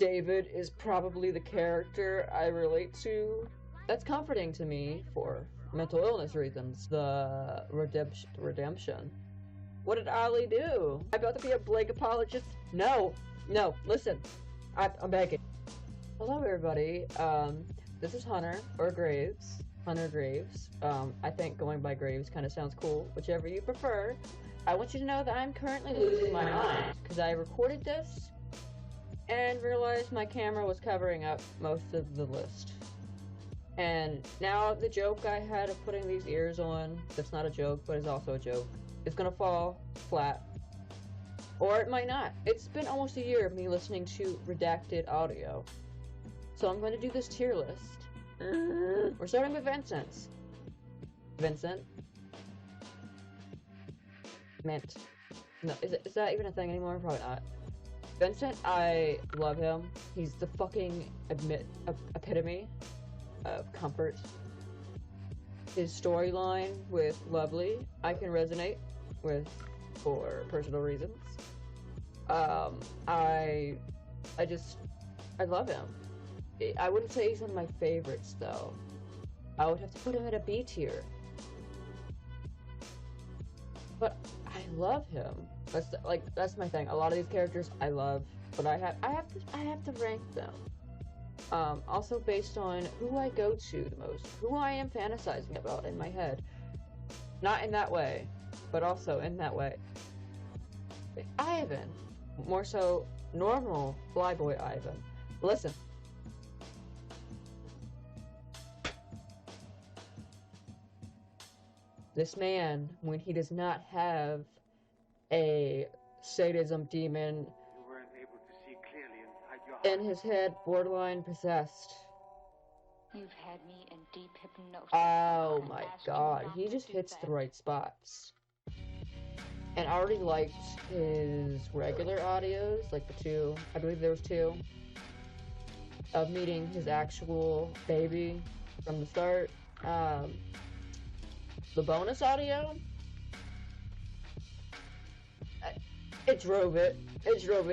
David is probably the character I relate to. That's comforting to me for mental illness reasons. The redemption. What did Ollie do? I'm about to be a Blake apologist. No, no, listen. I'm begging. Hello, everybody. This is Hunter, or Graves. Hunter Graves. I think going by Graves kind of sounds cool, whichever you prefer. I want you to know that I'm currently losing my mind, because I recorded this and realized my camera was covering up most of the list. And now the joke I had of putting these ears on, that's not a joke, but is also a joke, is gonna fall flat. Or it might not. It's been almost a year of me listening to redacted audio. So I'm going to do this tier list. We're starting with Vincent's. Vincent. Mint. No, is that even a thing anymore? Probably not. Vincent, I love him. He's the fucking epitome of comfort. His storyline with Lovely, I can resonate with for personal reasons. I love him. I wouldn't say he's one of my favorites though. I would have to put him at a B tier. But I love him. That's my thing. A lot of these characters I love, but I have to rank them. Also based on who I go to the most, who I am fantasizing about in my head. Not in that way, but also in that way. Ivan. More so, normal Flyboy Ivan. Listen. This man, when he does not have a sadism demon in his head, borderline possessed. You've had me in deep hypnosis. Oh my god, he just hits the right spots. And I already liked his regular audios, like the two, I believe there was two, of meeting his actual baby from the start. The bonus audio, it drove it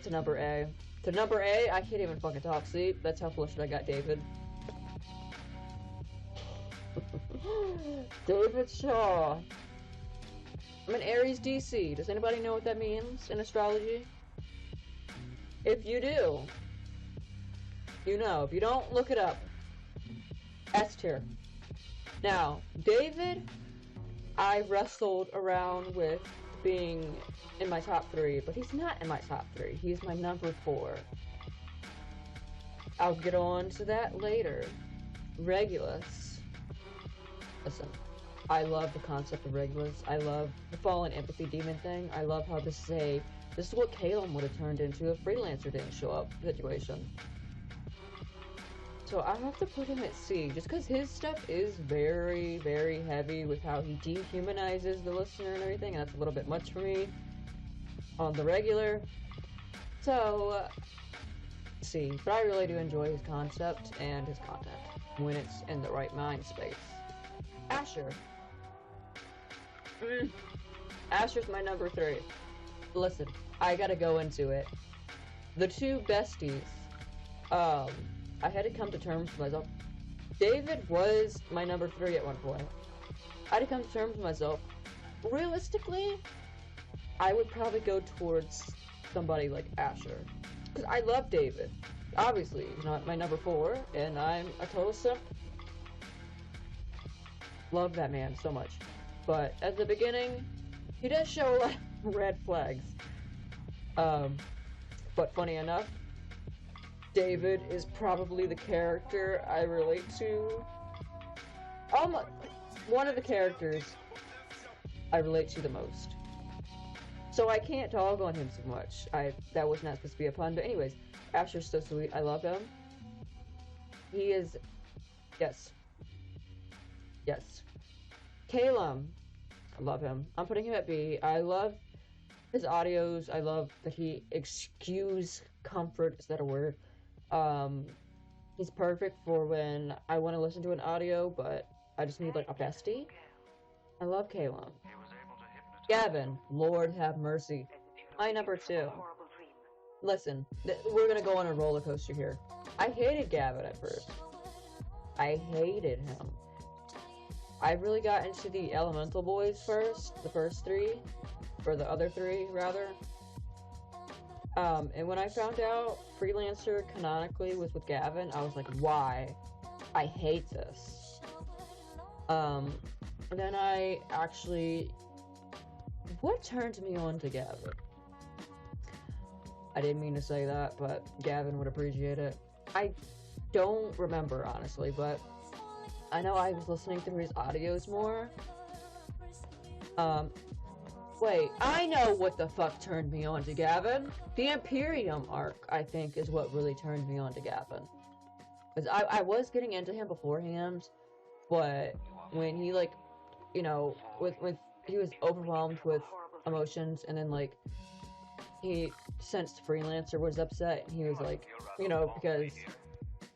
to number A. To number A, I can't even fucking talk. See, that's how flustered I got David. David Shaw. I'm an Aries DC. Does anybody know what that means in astrology? If you do, you know. If you don't, look it up. S tier. Now, David, I wrestled around with being in my top 3, but he's not in my top 3. He's my number 4. I'll get on to that later. Regulus. Listen, I love the concept of Regulus. I love the fallen empathy demon thing. I love how this is what Calum would have turned into if Freelancer didn't show up situation. So I have to put him at C, just because his stuff is very, very heavy with how he dehumanizes the listener and everything, and that's a little bit much for me on the regular. So, C. But I really do enjoy his concept and his content when it's in the right mind space. Asher. Asher's my number 3. Listen, I gotta go into it. The two besties, I had to come to terms with myself. David was my number 3 at one point. I had to come to terms with myself. Realistically, I would probably go towards somebody like Asher. Because I love David. Obviously, he's not my number 4, and I'm a total simp. Love that man so much. But at the beginning, he does show a lot of red flags. But funny enough, David is probably the character I relate to. One of the characters I relate to the most. So I can't dog on him so much. That was not supposed to be a pun, but anyways, Asher's so sweet. I love him. He is, yes. Calum, I love him. I'm putting him at B. I love his audios. I love that he exudes comfort. Is that a word? He's perfect for when I want to listen to an audio, but I just need like a bestie. I love Calum. Gavin, Lord have mercy. My number 2. listen, we're gonna go on a roller coaster here. I hated Gavin at first. I hated him. I really got into the Elemental Boys first, the first three, or the other three, rather. And when I found out Freelancer canonically was with Gavin, I was like, why? I hate this. And then I actually... What turned me on to Gavin? I didn't mean to say that, but Gavin would appreciate it. I don't remember, honestly, but I know I was listening through his audios more. Wait, I know what the fuck turned me on to Gavin. The Imperium arc, I think, is what really turned me on to Gavin. Because I was getting into him beforehand, but when he, like, you know, with he was overwhelmed with emotions, and then, like, he sensed Freelancer was upset, and he was like, you know, because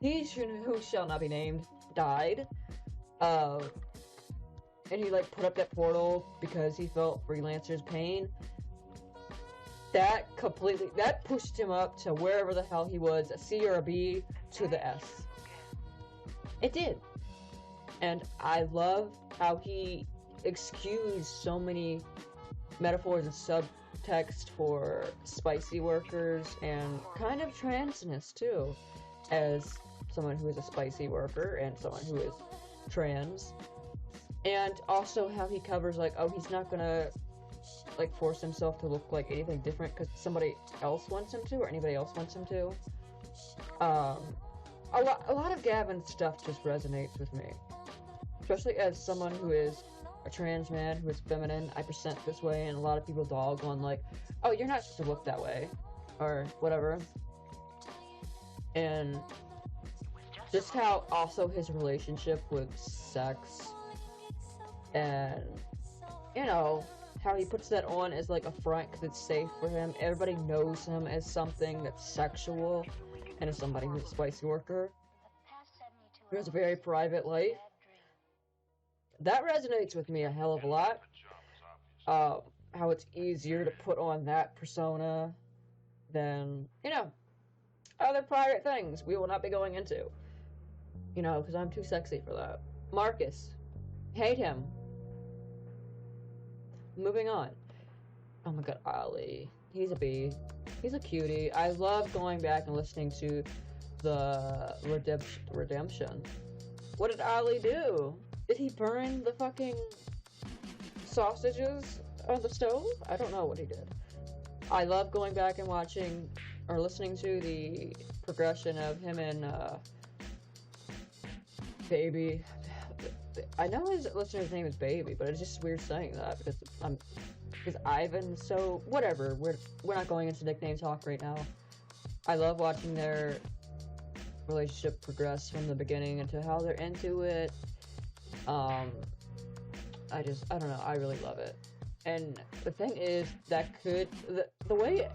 he who shall not be named died, and he, like, put up that portal because he felt Freelancer's pain. That pushed him up to wherever the hell he was, a C or a B to the S. It did. And I love how he excused so many metaphors and subtext for spicy workers and kind of transness too, as someone who is a spicy worker and someone who is trans. And also how he covers, like, oh, he's not gonna, like, force himself to look like anything different because somebody else wants him to, or anybody else wants him to. A lot of Gavin's stuff just resonates with me. Especially as someone who is a trans man, who is feminine, I present this way, and a lot of people dog on, like, oh, you're not supposed to look that way, or whatever. And just how also his relationship with sex, and, you know, how he puts that on as, like, a front because it's safe for him. Everybody knows him as something that's sexual, and as somebody who's a spicy worker who has a very private life. That resonates with me a hell of a lot. How it's easier to put on that persona than, you know, other private things we will not be going into. You know, because I'm too sexy for that. Marcus. Hate him. Moving on. Oh my god, Ollie. He's a B. He's a cutie. I love going back and listening to the redemption. What did Ollie do? Did he burn the fucking sausages on the stove? I don't know what he did. I love going back and watching or listening to the progression of him and Baby. I know his listener's name is Baby, but it's just weird saying that because Ivan. So whatever. We're not going into nickname talk right now. I love watching their relationship progress from the beginning into how they're into it. I don't know, I really love it. And the thing is, that could, the way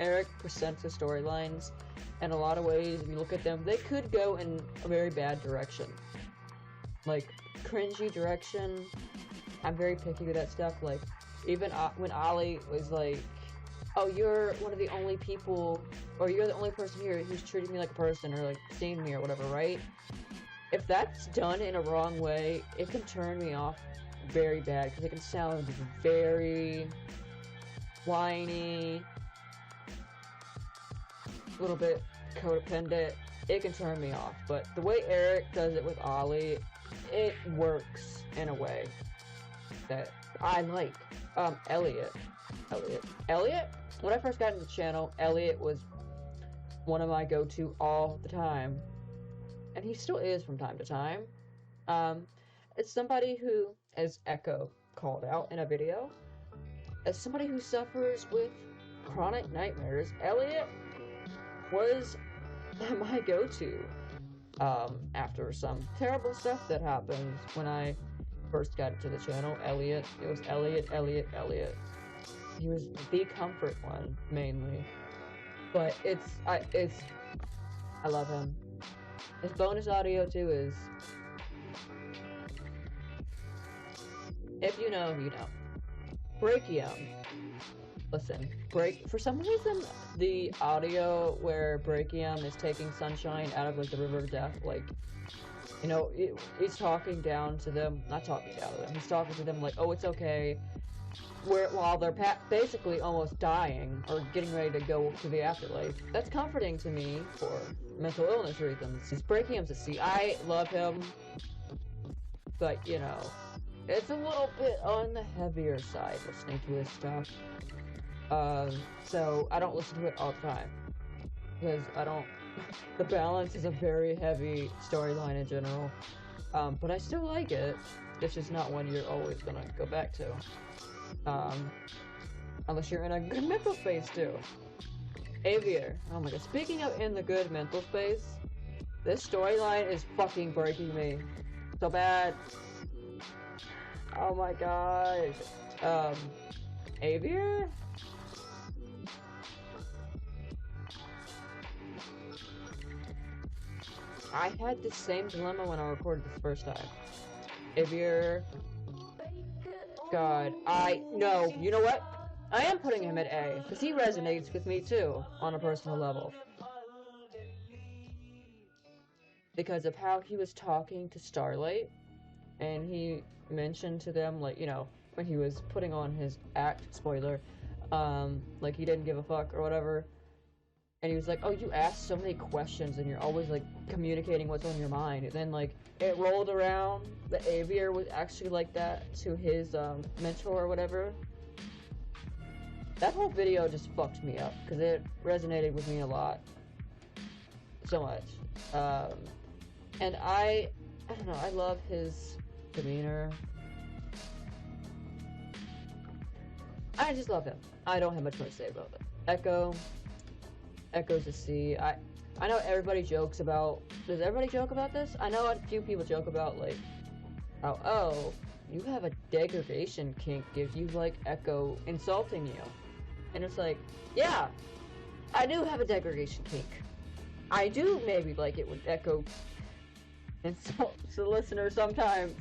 Eric presents his storylines, in a lot of ways, if you look at them, they could go in a very bad direction. Like, cringy direction. I'm very picky with that stuff. Like, even when Ollie was like, oh, you're one of the only people, or you're the only person here who's treating me like a person, or like seeing me or whatever, right? If that's done in a wrong way, it can turn me off very bad, because it can sound very whiny, a little bit codependent. It can turn me off. But the way Eric does it with Ollie, it works in a way that I like. Elliot. When I first got into the channel, Elliot was one of my go-to all the time. And he still is from time to time. It's somebody who, as Echo called out in a video, as somebody who suffers with chronic nightmares, Elliot was my go-to. After some terrible stuff that happened when I first got into the channel, Elliot. It was Elliot. He was the comfort one, mainly. But I love him. His bonus audio, too, is... If you know, you know. Brachium. Listen, for some reason, the audio where Brachium is taking Sunshine out of, like, the River of Death, like, you know, he's talking down to them, not talking down to them, he's talking to them like, oh, it's okay, while they're basically almost dying, or getting ready to go to the afterlife. That's comforting to me for mental illness reasons. He's Brachium's a C. I love him, but, you know, it's a little bit on the heavier side listening to his stuff. So I don't listen to it all the time, because I don't, the balance is a very heavy storyline in general, but I still like it. It's just not one you're always gonna go back to, unless you're in a good mental space too. Aviator, oh my god, speaking of in the good mental space, this storyline is fucking breaking me so bad. Oh my god. Aviator? I had the same dilemma when I recorded this first time. Aviator. God, no, you know what? I am putting him at A, because he resonates with me too, on a personal level. Because of how he was talking to Starlight, and he mentioned to them, like, you know, when he was putting on his act, spoiler, like he didn't give a fuck or whatever, and he was like, oh, you ask so many questions and you're always, like, communicating what's on your mind, and then, like, it rolled around that Aviator was actually like that to his, mentor or whatever. That whole video just fucked me up, because it resonated with me a lot. So much. And I don't know, I love his demeanor. I just love him. I don't have much more to say about it. Echo's a C. I know everybody jokes about, does everybody joke about this? I know a few people joke about, like, how, oh, you have a degradation kink if you like Echo insulting you. And it's like, yeah, I do have a degradation kink. I do maybe like it when Echo insults the listener sometimes.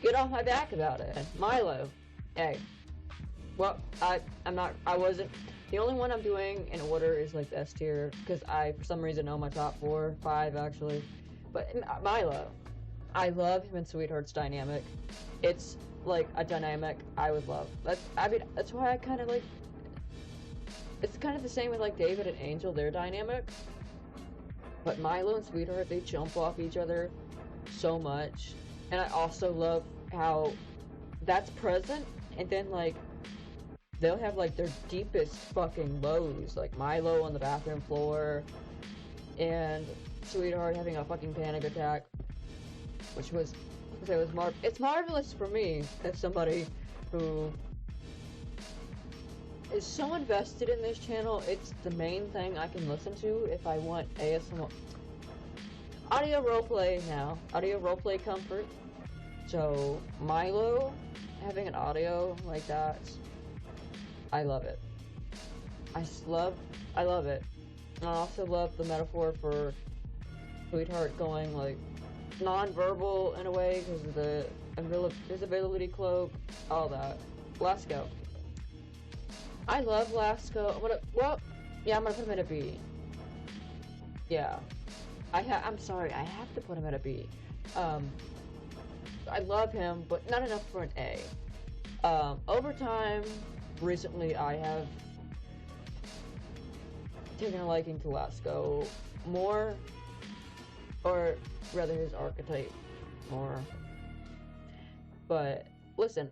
Get off my back about it. Milo, hey. Well, I wasn't, the only one I'm doing in order is, like, the S tier, because I, for some reason, know my top 5 actually. But Milo, I love him and Sweetheart's dynamic. It's, like, a dynamic I would love. That's why I kind of, like, it's kind of the same with, like, David and Angel, their dynamic. But Milo and Sweetheart, they jump off each other so much. And I also love how that's present, and then, like, they'll have, like, their deepest fucking lows, like Milo on the bathroom floor, and Sweetheart having a fucking panic attack, which was, it's marvelous for me as somebody who is so invested in this channel. It's the main thing I can listen to if I want ASMR. Audio roleplay now. Audio roleplay comfort. So, Milo having an audio like that, I love it. I love it. And I also love the metaphor for Sweetheart going, like, non-verbal in a way because of the invisibility cloak, all that. Lasco. I love Lasco. I'm gonna put him at a B. Yeah. I'm sorry, I have to put him at a B. I love him, but not enough for an A. Over time, recently I have taken a liking to Lasco more, or rather his archetype more. But listen,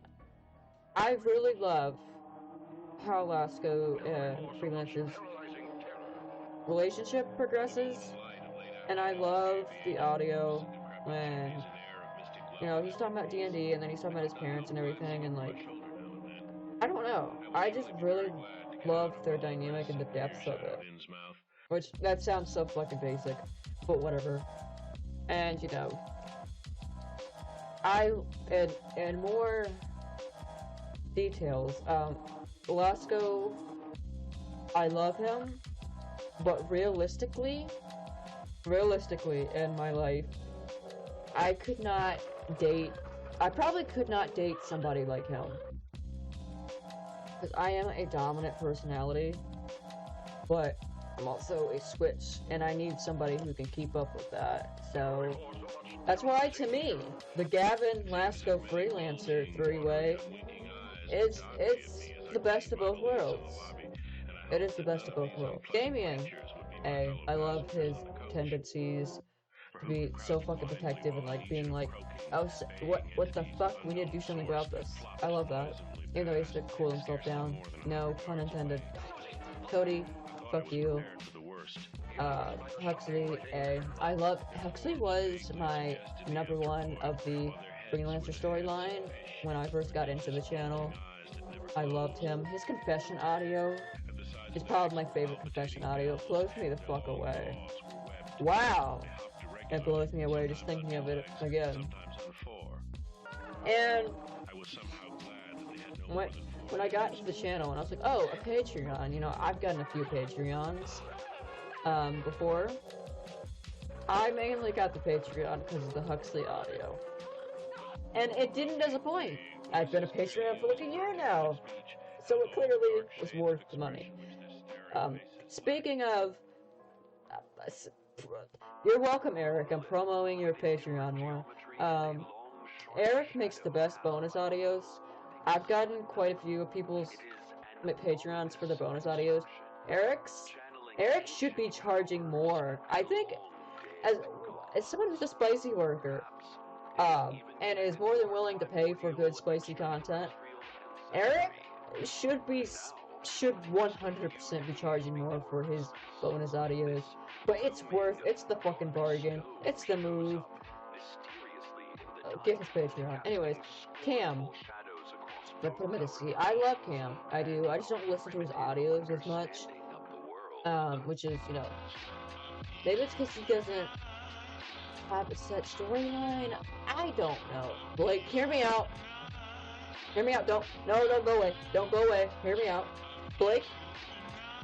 I really love how Lasco and Freelance's relationship progresses, and I love the audio when, you know, he's talking about D&D and then he's talking about his parents and everything, and, like, I don't know, I just really love their dynamic and the depths of it. Which, that sounds so fucking basic, but whatever. And, you know, and more details, Lasco, I love him, but realistically, in my life, I probably could not date somebody like him. because I am a dominant personality, but I'm also a switch, and I need somebody who can keep up with that. So that's why, to me, the Gavin Lasco freelancer three-way it's the best of both worlds. It is the best of both worlds. Damien, I love his tendencies to be so fucking protective and like being like, oh, what the fuck? We need to do something about this. I love that. Even though he has to cool himself down. No pun intended. Cody, fuck you. Huxley, I love Huxley was my number one of the freelancer storyline when I first got into the channel. I loved him. His confession audio is probably my favorite confession audio. It blows me the fuck away. Wow! It blows me away just thinking of it again. And when I got into the channel and I was like, oh, a Patreon, you know, I've gotten a few Patreons before. I mainly got the Patreon because of the Huxley audio. And it didn't disappoint. I've been a Patreon for like a year now. So it clearly was worth the money. Speaking of... you're welcome, Eric. I'm promoting your Patreon more. Eric makes the best bonus audios. I've gotten quite a few of people's Patreons for the bonus audios. Eric should be charging more. I think, as someone who's a spicy worker, and is more than willing to pay for good spicy content, Eric should 100% be charging more for his bonus audios. But it's the fucking bargain. It's the move. Get his Patreon. Anyways, Cam. Diplomacy. I love Cam. I do. I just don't listen to his audios as much. Which is, you know, maybe it's because he doesn't have a set storyline. I don't know. Blake, hear me out. Hear me out. Don't go away. Don't go away. Hear me out. Blake,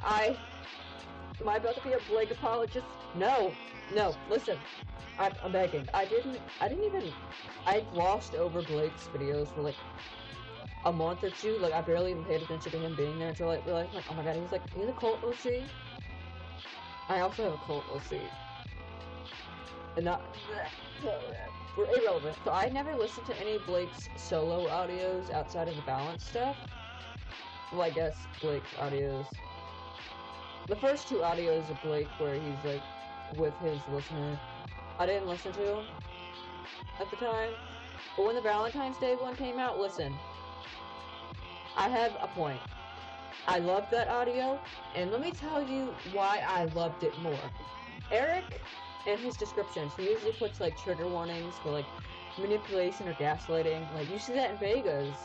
am I about to be a Blake apologist? No, listen. I'm begging. I glossed over Blake's videos for like a month or two. Like, I barely even paid attention to him being there until I realized, like, oh my god, he's a cult OC. I also have a cult OC. And not... we're irrelevant. So I never listened to any of Blake's solo audios outside of the balance stuff. Well, I guess Blake's audios... The first two audios of Blake where he's, like, with his listener, I didn't listen to at the time. But when the Valentine's Day one came out, listen. I have a point. I loved that audio, and let me tell you why I loved it more. Eric, in his descriptions, he usually puts, like, trigger warnings for, like, manipulation or gaslighting. Like, you see that in Vegas.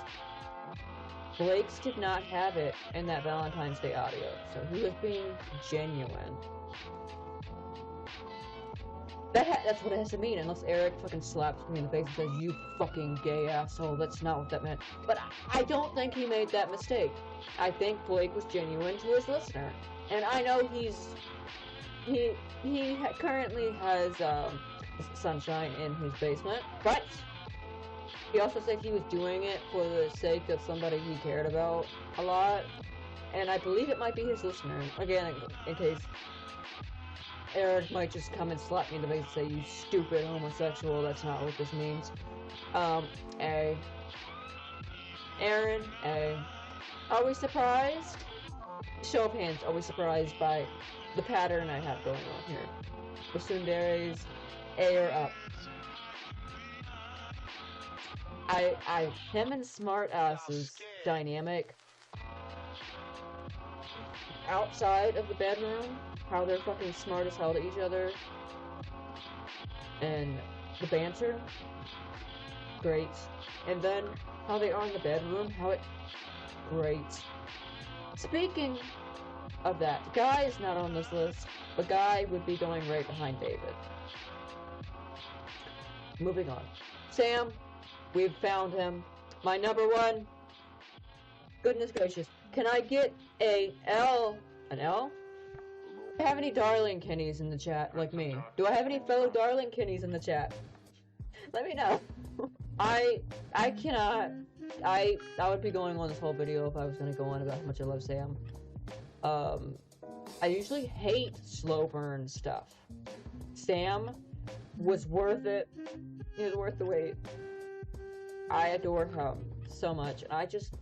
Blake's did not have it in that Valentine's Day audio, so he was being genuine. That's what it has to mean, unless Eric fucking slaps me in the face and says, you fucking gay asshole, that's not what that meant. But I don't think he made that mistake. I think Blake was genuine to his listener. And I know he currently has sunshine in his basement, but he also said he was doing it for the sake of somebody he cared about a lot. And I believe it might be his listener. Again, in case Eric might just come and slap me in the face and say, you stupid homosexual, that's not what this means. A. Aaron, A. Are we surprised? Show of hands, are we surprised by the pattern I have going on here? The Sundares, A or up. Him and Smartass's dynamic outside of the bedroom, how they're fucking smart as hell to each other, and the banter, great. And then how they are in the bedroom, great. Speaking of that, Guy is not on this list, but Guy would be going right behind David. Moving on. Sam, we've found him. My number one. Goodness gracious. Can I get an L? Do I have any Darling Kennies in the chat, like me? Do I have any fellow Darling Kennies in the chat? Let me know. I cannot I would be going on this whole video if I was gonna go on about how much I love Sam. I usually hate slow burn stuff. Sam was worth it. He was worth the wait. I adore him so much, and I just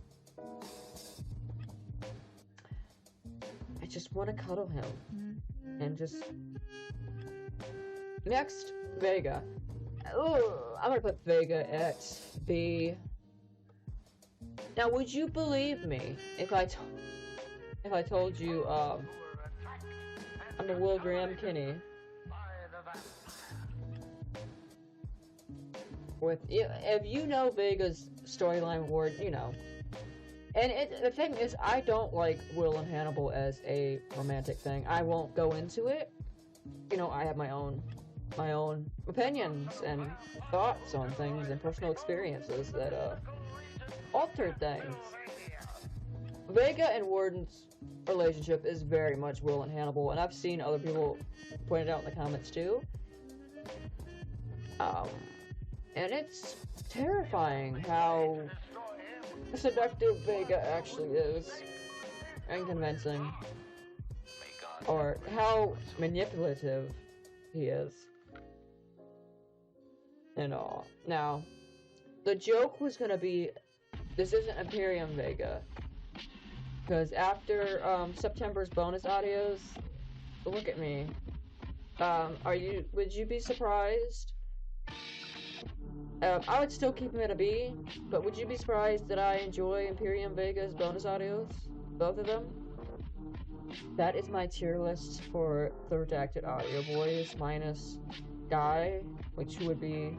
want to cuddle him and just. Next, Vega. Ooh, I'm gonna put Vega at B. Now, would you believe me if I told you I'm a Will Graham Kinney? If you know Vega's storyline ward, you know. And the thing is, I don't like Will and Hannibal as a romantic thing. I won't go into it. You know, I have my own opinions and thoughts on things and personal experiences that altered things. Vega and Warden's relationship is very much Will and Hannibal, and I've seen other people point it out in the comments too. And it's terrifying how seductive Vega actually is, and convincing, or how manipulative he is, and all. Now, the joke was gonna be, this isn't Imperium Vega, because after September's bonus audios, look at me. Would you be surprised? I would still keep him at a B, but would you be surprised that I enjoy Imperium Vega's bonus audios? Both of them? That is my tier list for the redacted audio boys, minus Guy, which would be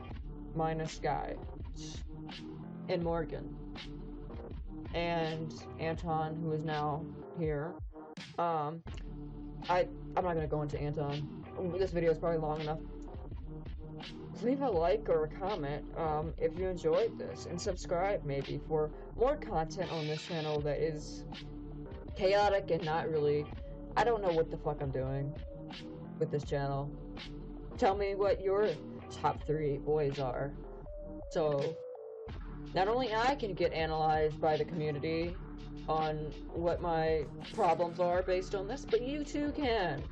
minus Guy, and Morgan, and Anton, who is now here. I'm not gonna go into Anton. This video is probably long enough. Leave a like or a comment if you enjoyed this, and subscribe maybe for more content on this channel that is chaotic and not really. I don't know what the fuck I'm doing with this channel. Tell me what your top 3 boys are, so not only I can get analyzed by the community on what my problems are based on this, but you too can.